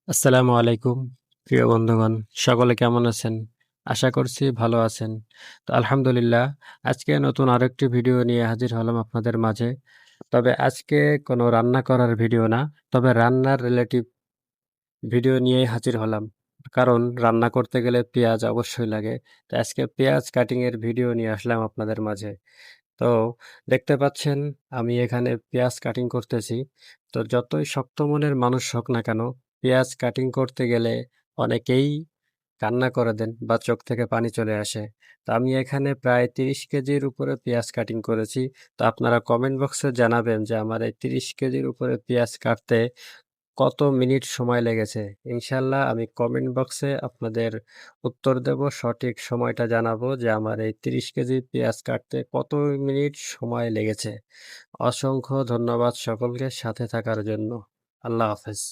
আসসালামু আলাইকুম প্রিয় বন্ধুগণ, সকলে কেমন আছেন? আশা করছি ভালো আছেন। তো আলহামদুলিল্লাহ, আজকে নতুন আরেকটি ভিডিও নিয়ে হাজির হলাম আপনাদের মাঝে। তবে আজকে কোনো রান্না করার ভিডিও না, তবে রান্নার রিলেটিভ ভিডিও নিয়েই হাজির হলাম। কারণ রান্না করতে গেলে পেঁয়াজ অবশ্যই লাগে। তো আজকে পেঁয়াজ কাটিং এর ভিডিও নিয়ে আসলাম আপনাদের মাঝে। তো দেখতে পাচ্ছেন আমি এখানে পেঁয়াজ কাটিং করতেছি। তো যতই শক্ত মনের মানুষ হোক না কেন, পেঁয়াজ কাটিং করতে গেলে অনেকেই কান্না করে দেন বা চোখ থেকে পানি চলে আসে। তো আমি এখানে প্রায় ৩০ কেজির উপরে পেঁয়াজ কাটিং করেছি। তো আপনারা কমেন্ট বক্সে জানাবেন যে আমার এই ৩০ কেজির উপরে পেঁয়াজ কাটতে কত মিনিট সময় লেগেছে? ইনশাআল্লাহ আমি কমেন্ট বক্সে আপনাদের উত্তর দেব, সঠিক সময়টা জানাবো যে আমার এই ৩০ কেজি পেঁয়াজ কাটতে কত মিনিট সময় লেগেছে। অসংখ্য ধন্যবাদ সকলকে সাথে থাকার জন্য। আল্লাহ হাফেজ।